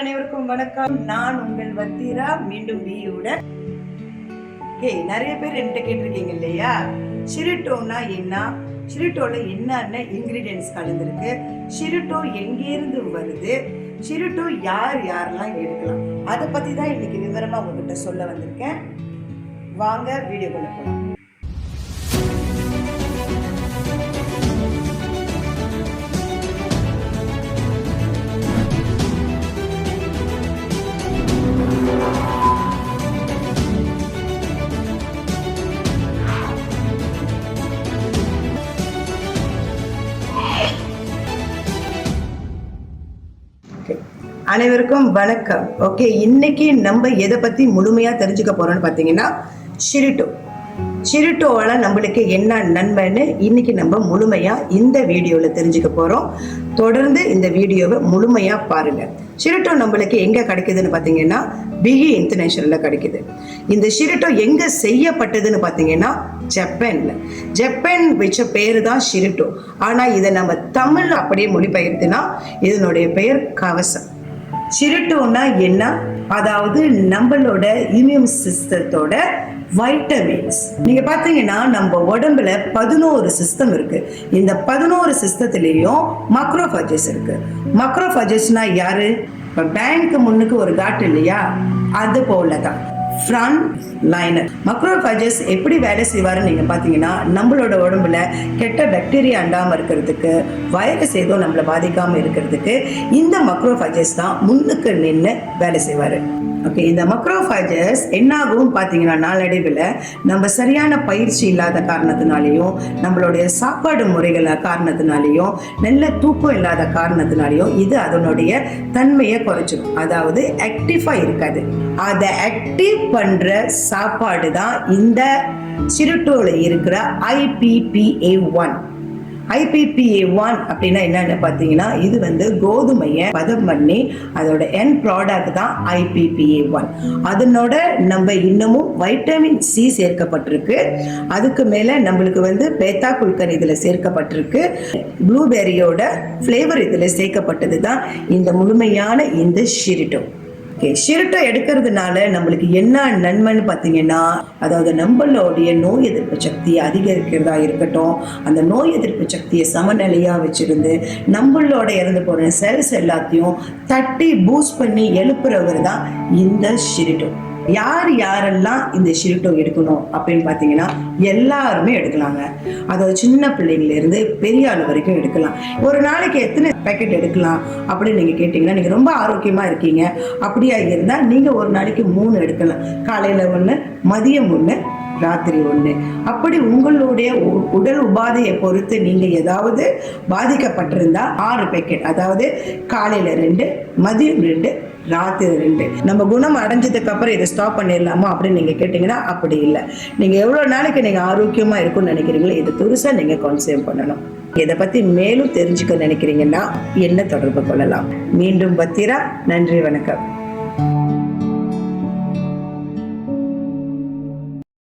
அனைவருக்கும் வணக்கம். நான் உங்கள் வத்திரா, மீண்டும் பியுடன். நிறைய பேர் என்கிட்ட கேட்டிருக்கீங்க இல்லையா, ஷிரிட்டோனா என்ன, ஷிரிட்டோல என்னென்ன இன்கிரீடியன்ஸ் கலந்துருக்கு, ஷிரிட்டோ எங்கேருந்து வருது, ஷிரிட்டோ யார் யாரெல்லாம் எடுக்கலாம், அதை பற்றி தான் இன்னைக்கு விவரமாக உங்ககிட்ட சொல்ல வந்திருக்கேன். வாங்க வீடியோக்குள்ள போகலாம். அனைவருக்கும் வணக்கம். ஓகே, இன்னைக்கு நம்ம எதை பத்தி முழுமையா தெரிஞ்சுக்க போறோம்னு பாத்தீங்கன்னா ஷிரிட்டோவால நம்மளுக்கு என்ன நன்மைன்னு இன்னைக்கு நம்ம முழுமையா இந்த வீடியோல தெரிஞ்சுக்க போறோம். தொடர்ந்து இந்த வீடியோவை முழுமையா பாருங்க. ஷிரிட்டோ நம்மளுக்கு எங்க கிடைக்குதுன்னு பாத்தீங்கன்னா பிகி இன்டர்நேஷனல்ல கிடைக்குது. இந்த ஷிரிட்டோ எங்க செய்யப்பட்டதுன்னு பாத்தீங்கன்னா ஜப்பான் வச்ச பேரு தான் ஷிரிட்டோ. ஆனா இதை நம்ம தமிழ் அப்படியே மொழிபெயர்த்துனா இதனுடைய பெயர் கவசம். ஷிரிட்டோனா என்ன, அதாவது நம்மளோட இம்யூன் சிஸ்டத்தோட வைட்டமின்ஸ். நீங்க பாத்தீங்கன்னா நம்ம உடம்புல 11 சிஸ்டம் இருக்கு. இந்த 11 சிஸ்டத்திலையும் மக்ரோஃபேஜஸ் இருக்கு. மக்ரோஃபேஜஸ்னா யாரு? இப்ப பேங்க் முன்னுக்கு ஒரு காட்டு இல்லையா, அது போலதான் ஃப்ரண்ட் லைனர். மக்ரோஃபேஜஸ் எப்படி வேலை செய்வாருன்னு நீங்க பாத்தீங்கன்னா, நம்மளோட உடம்புல கெட்ட பாக்டீரியா அண்டாம இருக்கிறதுக்கு, வைரஸ் ஏதோ நம்மளை பாதிக்காம இருக்கிறதுக்கு இந்த மக்ரோஃபேஜஸ் தான் முன்னுக்கு நின்று வேலை செய்வாரு. ஓகே, இந்த மக்ரோஃபேஜஸ் என்ன ஆகும் பார்த்தீங்கன்னா, நாளடைவில் நம்ம சரியான பயிற்சி இல்லாத காரணத்தினாலேயும், நம்மளுடைய சாப்பாடு முறைகள் காரணத்தினாலேயும், நல்ல தூக்கம் இல்லாத காரணத்தினாலேயும் இது அதனுடைய தன்மையை குறைச்சிடும். அதாவது ஆக்டிவாக இருக்காது. அதை ஆக்டிவ் பண்ணுற சாப்பாடு தான் இந்த ஷிரிட்டோல இருக்கிற IPPA1. IPPA1 அப்படின்னா என்னன்னு பார்த்தீங்கன்னா, இது கோதுமையை பதம் பண்ணி அதோட எண்ட் ப்ராடக்ட் தான் IPPA1. அதனோட நம்ம இன்னமும் வைட்டமின் C சேர்க்கப்பட்டிருக்கு. அதுக்கு மேலே நம்மளுக்கு பேத்தா குல்கன் இதில் சேர்க்கப்பட்டிருக்கு. ப்ளூபெரியோட ஃப்ளேவர் இதில் சேர்க்கப்பட்டது தான் இந்த முழுமையான இந்த ஷிரிட்டோ. ஷிரிட்டோ எடுக்கிறதுனால நம்மளுக்கு என்ன நன்மைன்னு பார்த்தீங்கன்னா, அதாவது நம்மளுடைய நோய் எதிர்ப்பு சக்தியை அதிகரிக்கிறதா இருக்கட்டும், அந்த நோய் எதிர்ப்பு சக்தியை சமநிலையாக வச்சிருந்து நம்மளோட இறந்து போகிற செல்ஸ் எல்லாத்தையும் தட்டி பூஸ்ட் பண்ணி எழுப்புறவர் தான் இந்த ஷிரிட்டோ. யாரெல்லாம் இந்த ஷிரிட்டோ எடுக்கணும் அப்படின்னு பார்த்தீங்கன்னா, எல்லாருமே எடுக்கலாங்க. அதாவது சின்ன பிள்ளைங்கள்லேருந்து பெரிய ஆள் வரைக்கும் எடுக்கலாம். ஒரு நாளைக்கு எத்தனை பேக்கெட் எடுக்கலாம் அப்படின்னு நீங்கள் கேட்டிங்கன்னா, நீங்கள் ரொம்ப ஆரோக்கியமாக இருக்கீங்க அப்படியா இருந்தால் நீங்கள் ஒரு நாளைக்கு 3 எடுக்கலாம். காலையில் 1, மதியம் 1, ராத்திரி 1. அப்படி உங்களுடைய உடல் உபாதையை பொறுத்து நீங்கள் ஏதாவது பாதிக்கப்பட்டிருந்தா 6 பேக்கெட், அதாவது காலையில் 2, மதியம் 2, ராத்திரி 2. நம்ம குணம் அடைஞ்சதுக்கு அப்புறம் இதை ஸ்டாப் பண்ணிடலாமா அப்படின்னு நீங்க கேட்டீங்கன்னா, அப்படி இல்லை. நீங்க எவ்வளவு நாளைக்கு நீங்க ஆரோக்கியமா இருக்கும்னு நினைக்கிறீங்களோ இதை துரிசா நீங்க கன்சியூம் பண்ணணும். இதை பத்தி மேலும் தெரிஞ்சுக்க நினைக்கிறீங்கன்னா என்ன தொடர்பு கொள்ளலாம். மீண்டும் வத்திரா. நன்றி, வணக்கம்.